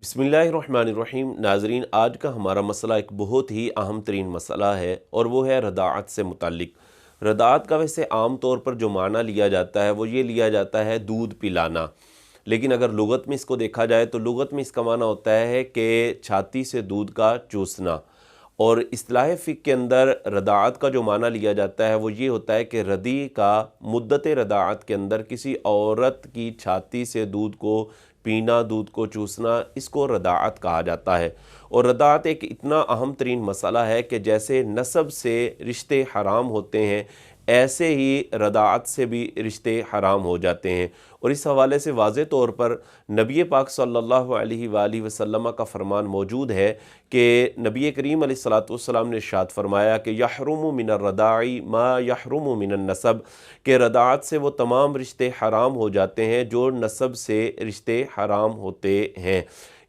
बिस्मिल्लाहिर्रहमानिर्रहीम। नाज़रीन, आज का हमारा मसला एक बहुत ही अहम तरीन मसला है और वो है रदाअत से मुताल्लिक़। रदाअत का वैसे आम तौर पर जो माना लिया जाता है वो ये लिया जाता है दूध पिलाना, लेकिन अगर लुगत में इसको देखा जाए तो लुगत में इसका माना होता है कि छाती से दूध का चूसना। और इस्तिलाह फ़िक़्ह के अंदर रदाअत का जो माना लिया जाता है वो ये होता है कि रदी का मुद्दत रदाअत के अंदर किसी औरत की छाती से दूध को पीना, दूध को चूसना, इसको रदाअत कहा जाता है। और रदाअत एक इतना अहम तरीन मसला है कि जैसे नसब से रिश्ते हराम होते हैं, ऐसे ही रदाअत से भी रिश्ते हराम हो जाते हैं। और इस हवाले से वाज़े तौर पर नबी पाक सल्लल्लाहु अलैहि वसल्लम का फरमान मौजूद है कि नबी करीम अलैहिस्सलातु वस्सलाम ने इरशाद फरमाया कि यहरुमु मिनर रदाई मा यहरुमु मिनन नसब, कि रदाअत से वो तमाम रिश्ते हराम हो जाते हैं जो नसब से रिश्ते हराम होते हैं।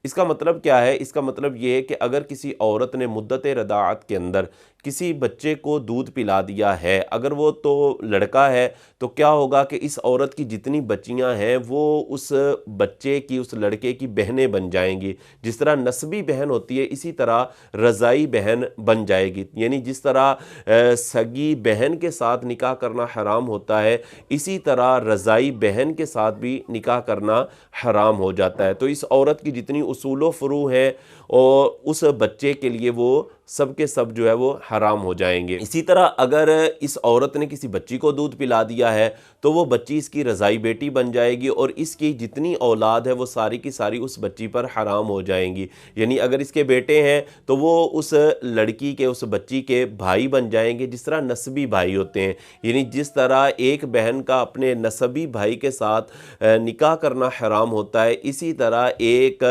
इसका मतलब क्या है? इसका मतलब ये है कि अगर किसी औरत ने मुद्दत रदाअत के अंदर किसी बच्चे को दूध पिला दिया है, अगर वो तो लड़का है, तो क्या होगा कि इस औरत की जितनी बच्चियां हैं वो उस बच्चे की, उस लड़के की बहनें बन जाएंगी। जिस तरह नस्बी बहन होती है इसी तरह रज़ाई बहन बन जाएगी। यानी जिस तरह सगी बहन के साथ निकाह करना हराम होता है, इसी तरह रज़ाई बहन के साथ भी निकाह करना हराम हो जाता है। तो इस औरत की जितनी उसूल व फ़ुरू हैं और उस बच्चे के लिए वो सब के सब जो है वो हराम हो जाएंगे। इसी तरह अगर इस औरत ने किसी बच्ची को दूध पिला दिया है तो वो बच्ची इसकी रज़ाई बेटी बन जाएगी और इसकी जितनी औलाद है वो सारी की सारी उस बच्ची पर हराम हो जाएंगी। यानी अगर इसके बेटे हैं तो वो उस लड़की के, उस बच्ची के भाई बन जाएंगे, जिस तरह नस्बी भाई होते हैं। यानी जिस तरह एक बहन का अपने नस्बी भाई के साथ निकाह करना हराम होता है, इसी तरह एक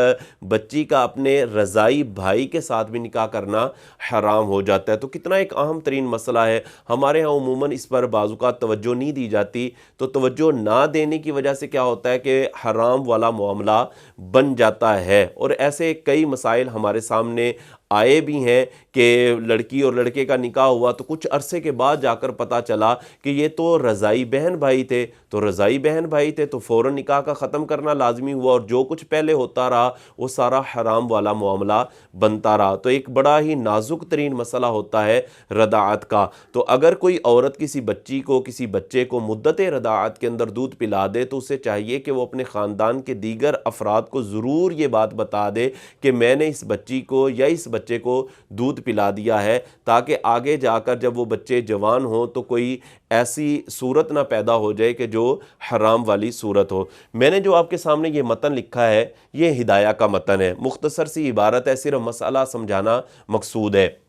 बच्ची का अपने रज़ाई भाई के साथ भी निकाह करना हराम हो जाता है। तो कितना एक अहम तरीन मसला है। हमारे यहाँ उमूमन इस पर बाज़ुकात तवज्जो नहीं दी जाती, तो तवज्जो ना देने की वजह से क्या होता है कि हराम वाला मामला बन जाता है। और ऐसे कई मसाइल हमारे सामने आए भी हैं कि लड़की और लड़के का निकाह हुआ तो कुछ अरसे के बाद जाकर पता चला कि ये तो रज़ाई बहन भाई थे। तो रज़ाई बहन भाई थे तो फ़ौरन निकाह का ख़त्म करना लाजमी हुआ और जो कुछ पहले होता रहा वो सारा हराम वाला मामला बनता रहा। तो एक बड़ा ही नाजुक तरीन मसला होता है रदाअत का। तो अगर कोई औरत किसी बच्ची को, किसी बच्चे को मुद्दत रदाअत के अंदर दूध पिला दे तो उसे चाहिए कि वो अपने ख़ानदान के दीगर अफराद को ज़रूर ये बात बता दे कि मैंने इस बच्ची को या इस बच्चे को दूध पिला दिया है, ताकि आगे जाकर जब वो बच्चे जवान हों तो कोई ऐसी सूरत ना पैदा हो जाए कि जो हराम वाली सूरत हो। मैंने जो आपके सामने ये मतन लिखा है ये हिदाया का मतन है, मुख्तसर सी इबारत है, सिर्फ मसला समझाना मकसूद है।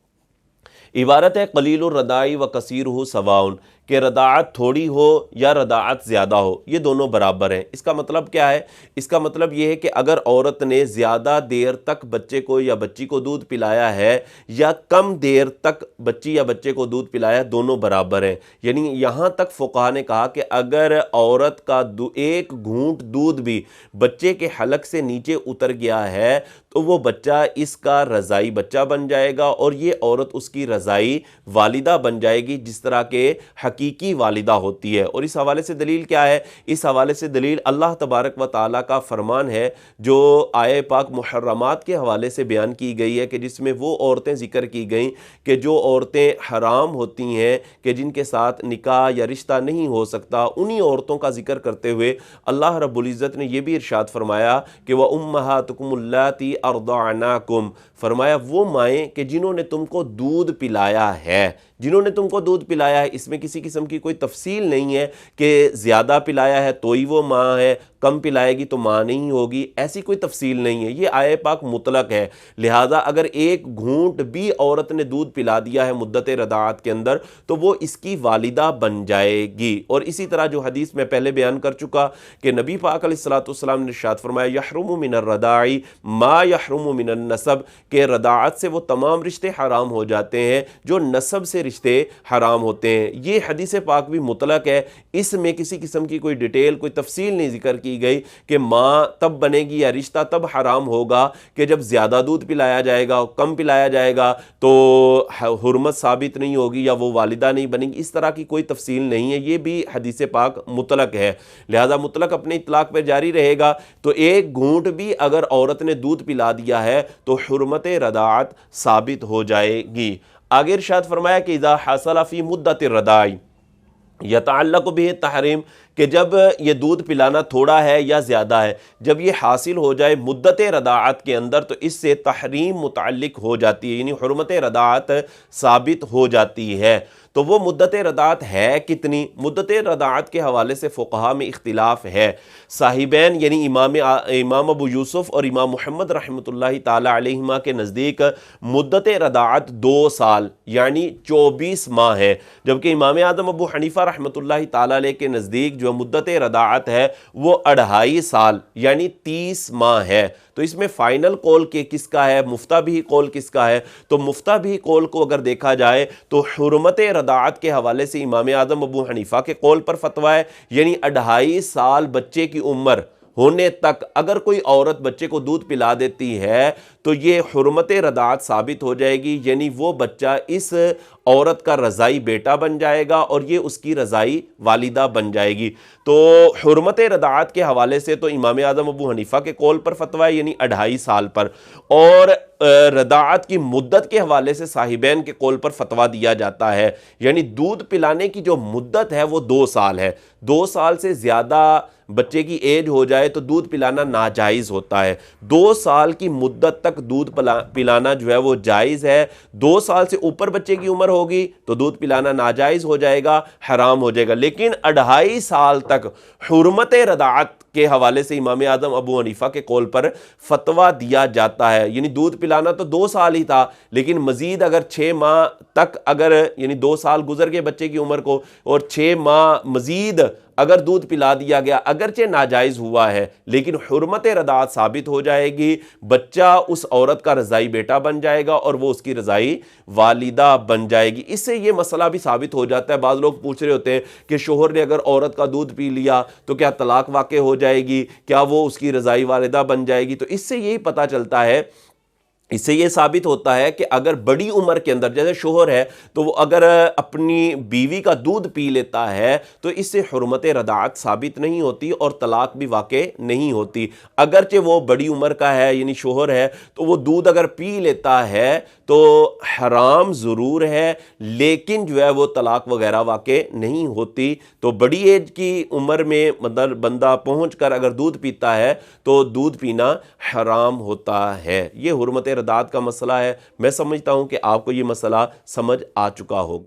इबारत है कलीलुर रदाई व कसीरुहु सवाउन, कि रदाअत थोड़ी हो या रदाअत ज़्यादा हो, ये दोनों बराबर हैं। इसका मतलब क्या है? इसका मतलब ये है कि अगर औरत ने ज़्यादा देर तक बच्चे को या बच्ची को दूध पिलाया है या कम देर तक बच्ची या बच्चे को दूध पिलाया, दोनों बराबर हैं। यानी यहाँ तक फुक़हा ने कहा कि अगर औरत का एक घूंट दूध भी बच्चे के हलक से नीचे उतर गया है तो वो बच्चा इसका रज़ाई बच्चा बन जाएगा और ये औरत उसकी रज़ाई वालिदा बन जाएगी, जिस तरह के हकीकी वालिदा होती है। और इस हवाले से दलील क्या है? इस हवाले से दलील अल्लाह तबारक व ताला का फरमान है जो आए पाक मुहर्रमात के हवाले से बयान की गई है, कि जिसमें वो औरतें ज़िक्र की गई कि जो औरतें हराम होती हैं, कि जिनके साथ निकाह या रिश्ता नहीं हो सकता, उन्हीं औरतों का जिक्र करते हुए अल्लाह रब्बुल इज़्ज़त ने यह भी इरशाद फरमाया कि वह उम्महातुकुम अल्लाती अर्दअनाकुम, फरमाया वो माएँ कि जिन्होंने तुमको दूध पिलाया है, जिन्होंने तुमको दूध पिलाया है। इसमें किसी किस्म की कोई तफसील नहीं है कि ज़्यादा पिलाया है तो ही वो माँ है, कम पिलाएगी तो माँ नहीं होगी, ऐसी कोई तफसील नहीं है। ये आए पाक मुतलक है। लिहाजा अगर एक घूंट भी औरत ने दूध पिला दिया है मुद्दत रदाअत के अंदर तो वो इसकी वालिदा बन जाएगी। और इसी तरह जो हदीस में पहले बयान कर चुका कि नबी पाक अलैहिस्सलातु वस्सलाम ने इरशाद फरमाया यहरुमु मिनर रदाई मा यहरुमु मिनन नसब, के रदाअत से वो तमाम रिश्ते हराम हो जाते हैं जो नसब से रिश्ते हराम होते हैं। ये हदीस पाक भी मुतलक है, इसमें किसी किस्म की कोई डिटेल, कोई तफसील नहीं जिक्र की کی گئی کہ ماں تب بنے گی یا رشتہ تب حرام ہوگا کہ جب زیادہ دودھ پلایا جائے گا، کم پلایا جائے گا تو حرمت ثابت نہیں ہوگی یا وہ والدہ نہیں بنے گی. اس طرح کی کوئی تفصیل نہیں ہے، یہ بھی حدیث پاک مطلق ہے، لہذا مطلق اپنے اطلاق پہ جاری رہے گا. تو ایک گھونٹ بھی اگر عورت نے دودھ پلا دیا ہے تو حرمت رضاعت ثابت ہو جائے گی. آگے ارشاد فرمایا کہ اذا حصل فی مدت الرضاع یتعلق به التحریم، کہ جب یہ دودھ پلانا تھوڑا ہے یا زیادہ ہے، جب یہ حاصل ہو جائے مدت رضاعت کے اندر تو اس سے تحریم متعلق ہو جاتی ہے، یعنی حرمت رضاعت ثابت ہو جاتی ہے. تو وہ مدت رضاعت ہے کتنی؟ مدت رضاعت کے حوالے سے فقہا میں اختلاف ہے. صاحبین یعنی امام ابو یوسف اور امام محمد رحمۃ اللہ تعالی علیہما کے نزدیک مدت رضاعت 2 سال یعنی 24 ماہ ہے، جبکہ امام اعظم ابو حنیفہ رحمۃ اللہ تعالی علیہ کے نزدیک جو مدت رضاعت ہے وہ 2.5 سال یعنی 30 ماہ ہے. تو اس میں فائنل قول کس کا ہے، مفتہ بھی قول کس کا ہے؟ تو مفتہ بھی قول کو اگر دیکھا جائے تو حرمت رضاعت کے حوالے سے امام اعظم ابو حنیفہ کے قول پر فتویٰ ہے، یعنی 2.5 سال بچے کی عمر ہونے تک اگر کوئی عورت بچے کو دودھ پلا دیتی ہے تو یہ حرمت رضاعت ثابت ہو جائے گی، یعنی وہ بچہ اس عورت کا رضائی بیٹا بن جائے گا اور یہ اس کی رضائی والدہ بن جائے گی. تو حرمت رضاعت کے حوالے سے تو امام اعظم ابو حنیفہ کے قول پر فتویٰ ہے، یعنی 2.5 سال پر، اور رضاعت کی مدت کے حوالے سے صاحبین کے قول پر فتویٰ دیا جاتا ہے، یعنی دودھ پلانے کی جو مدت ہے وہ 2 سال ہے. 2 سال سے زیادہ بچے کی ایج ہو جائے تو دودھ پلانا ناجائز ہوتا ہے. 2 سال کی مدت تک دودھ پلانا جو ہے وہ جائز ہے. 2 سال سے اوپر بچے کی عمر ہوگی تو دودھ پلانا ناجائز ہو جائے گا، حرام ہو جائے گا. لیکن 2.5 سال تک حرمت رضاعت کے حوالے سے امام اعظم ابو حنیفہ کے قول پر فتویٰ دیا جاتا ہے، یعنی دودھ پلانا تو 2 سال ہی تھا لیکن مزید اگر 6 ماہ تک اگر یعنی 2 سال گزر گئے بچے کی عمر کو اور 6 ماہ مزید اگر دودھ پلا دیا گیا، اگرچہ ناجائز ہوا ہے لیکن حرمت رضاعت ثابت ہو جائے گی، بچہ اس عورت کا رضائی بیٹا بن جائے گا اور وہ اس کی رضائی والدہ بن جائے گی. اس سے یہ مسئلہ بھی ثابت ہو جاتا ہے. بعض لوگ پوچھ رہے ہوتے ہیں کہ شوہر نے اگر عورت کا دودھ پی لیا تو کیا طلاق واقع ہو جائے گی، کیا وہ اس کی رضائی والدہ بن جائے گی؟ تو اس سے یہی پتہ چلتا ہے، اس سے یہ ثابت ہوتا ہے کہ اگر بڑی عمر کے اندر جیسے شوہر ہے تو وہ اگر اپنی بیوی کا دودھ پی لیتا ہے تو اس سے حرمت رضاعت ثابت نہیں ہوتی اور طلاق بھی واقع نہیں ہوتی. اگرچہ وہ بڑی عمر کا ہے یعنی شوہر ہے تو وہ دودھ اگر پی لیتا ہے تو حرام ضرور ہے لیکن جو ہے وہ طلاق وغیرہ واقع نہیں ہوتی. تو بڑی ایج کی عمر میں مطلب بندہ پہنچ کر اگر دودھ پیتا ہے تو دودھ پینا حرام ہوتا ہے. یہ حرمت رضاعت کا مسئلہ ہے. میں سمجھتا ہوں کہ آپ کو یہ مسئلہ سمجھ آ چکا ہوگا.